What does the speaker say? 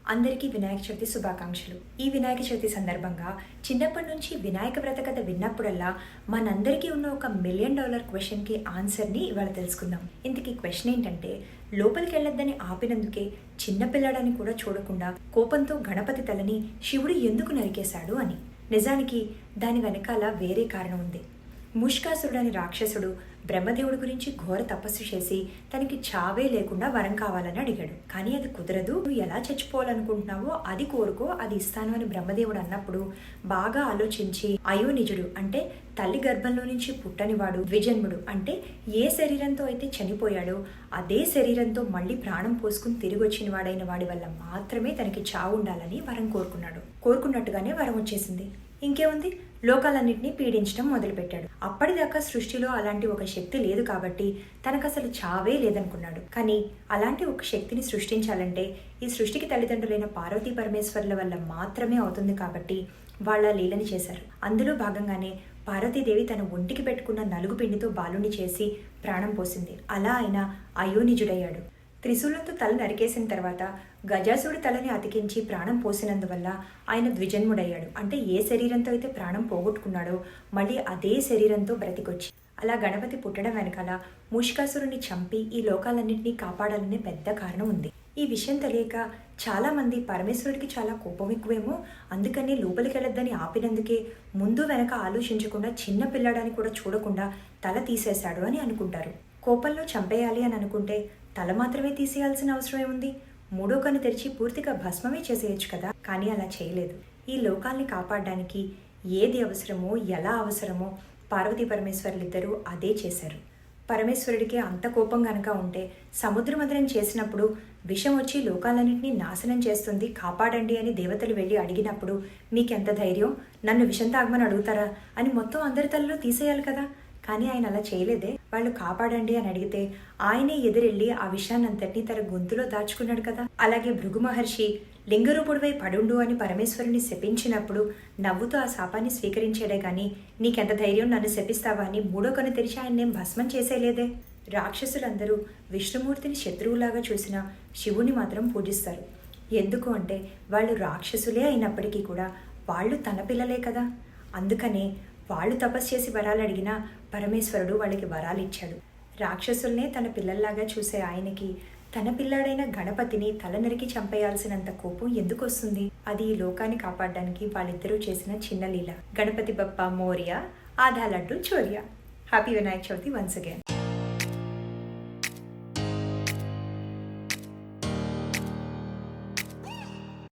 అందరికీ వినాయక చవితి శుభాకాంక్షలు. ఈ వినాయక చవితి సందర్భంగా చిన్నప్పటి నుంచి వినాయక వ్రత కథ విన్నప్పుడల్లా మనందరికీ ఉన్న ఒక $1 మిలియన్ క్వశ్చన్కి ఆన్సర్ని ఇవాళ తెలుసుకుందాం. ఇంతకీ క్వశ్చన్ ఏంటంటే, లోపలికి వెళ్ళొద్దని ఆపినందుకే చిన్నపిల్లడని కూడా చూడకుండా కోపంతో గణపతి తలని శివుడు ఎందుకు నరికేశాడు అని. నిజానికి దాని వెనకాల వేరే కారణం ఉంది. ముష్కాసురుడని రాక్షసుడు బ్రహ్మదేవుడి గురించి ఘోర తపస్సు చేసి తనకి చావే లేకుండా వరం కావాలని అడిగాడు. కానీ అది కుదరదు, నువ్వు ఎలా చచ్చిపోవాలనుకుంటున్నావో అది కోరుకో, అది ఇస్తాను అని బ్రహ్మదేవుడు అన్నప్పుడు బాగా ఆలోచించి అయోనిజుడు అంటే తల్లి గర్భంలో నుంచి పుట్టనివాడు, ద్విజన్ముడు అంటే ఏ శరీరంతో అయితే చనిపోయాడో అదే శరీరంతో మళ్ళీ ప్రాణం పోసుకుని తిరిగి వచ్చిన వాడైన వాడి వల్ల మాత్రమే తనకి చావు ఉండాలని వరం కోరుకున్నాడు. కోరుకున్నట్టుగానే వరం వచ్చేసింది. ఇంకేముంది, లోకాలన్నింటినీ పీడించడం మొదలుపెట్టాడు. అప్పటిదాకా సృష్టిలో అలాంటి ఒక శక్తి లేదు కాబట్టి తనకు అసలు చావే లేదనుకున్నాడు. కానీ అలాంటి ఒక శక్తిని సృష్టించాలంటే ఈ సృష్టికి తల్లిదండ్రులైన పార్వతీ పరమేశ్వర్ల వల్ల మాత్రమే అవుతుంది కాబట్టి వాళ్ళ లీలని చేశారు. అందులో భాగంగానే పార్వతీదేవి తన ఒంటికి పెట్టుకున్న నలుగు పిండితో బాలుని చేసి ప్రాణం పోసింది. అలా ఆయన అయోనిజుడయ్యాడు. త్రిశూలంతో తల నరికేసిన తర్వాత గజాసుడి తలని అతికించి ప్రాణం పోసినందువల్ల ఆయన ద్విజన్ముడయ్యాడు. అంటే ఏ శరీరంతో అయితే ప్రాణం పోగొట్టుకున్నాడో మళ్ళీ అదే శరీరంతో బ్రతికొచ్చి. అలా గణపతి పుట్టడం వెనకాల ముష్కాసురుని చంపి ఈ లోకాలన్నింటినీ కాపాడాలనే పెద్ద కారణం ఉంది. ఈ విషయం తెలియక చాలామంది పరమేశ్వరుడికి చాలా కోపం ఎక్కువేమో, అందుకని లోపలికి వెళ్ళొద్దని ఆపినందుకే ముందు వెనక ఆలోచించకుండా చిన్న పిల్లడాన్ని కూడా చూడకుండా తల తీసేశాడు అని అనుకుంటారు. కోపంలో చంపేయాలి అని అనుకుంటే తల మాత్రమే తీసేయాల్సిన అవసరం ఏముంది? మూడో కన్ను తెరిచి పూర్తిగా భస్మమే చేసేయచ్చు కదా. కానీ అలా చేయలేదు. ఈ లోకాల్ని కాపాడడానికి ఏది అవసరమో ఎలా అవసరమో పార్వతీ పరమేశ్వరులిద్దరూ అదే చేశారు. పరమేశ్వరుడికి అంత కోపం గనక ఉంటే సముద్రమథనం చేసినప్పుడు విషం వచ్చి లోకాలన్నింటినీ నాశనం చేస్తుంది, కాపాడండి అని దేవతలు వెళ్ళి అడిగినప్పుడు మీకెంత ధైర్యం, నన్ను విషం తాగమని అడుగుతారా అని మొత్తం అందరి తలలో తీసేయాలి కదా. కానీ ఆయన అలా చేయలేదే. వాళ్ళు కాపాడండి అని అడిగితే ఆయనే ఎదురెళ్ళి ఆ విషయాన్నంతటినీ తన గొంతులో దాచుకున్నాడు కదా. అలాగే భృగు మహర్షి లింగరూపుడివై పడుండు అని పరమేశ్వరుని శపించినప్పుడు నవ్వుతూ ఆ శాపాన్ని స్వీకరించాడే కానీ నీకెంత ధైర్యం నన్ను శపిస్తావా అని మూడో కన్ను తెరిచి ఆయన్నేం భస్మం చేసేలేదే. రాక్షసులందరూ విష్ణుమూర్తిని శత్రువులాగా చూసిన శివుని మాత్రం పూజిస్తారు. ఎందుకు అంటే వాళ్ళు రాక్షసులే అయినప్పటికీ కూడా వాళ్ళు తన పిల్లలే కదా. అందుకనే వాళ్ళు తపస్సు చేసి వరాలు అడిగినా పరమేశ్వరుడు వాళ్ళకి వరాలు ఇచ్చాడు. రాక్షసుల్నే తన పిల్లల్లాగా చూసే ఆయనకి తన పిల్లాడైన గణపతిని తల నరికి చంపేయాల్సినంత కోపం ఎందుకు వస్తుంది? అది ఈ లోకాన్ని కాపాడడానికి వాళ్ళిద్దరూ చేసిన చిన్న లీల. గణపతి బప్పా మోరియా, ఆదా లడ్డు చోరియా. Happy Vinayaka Chavithi once again.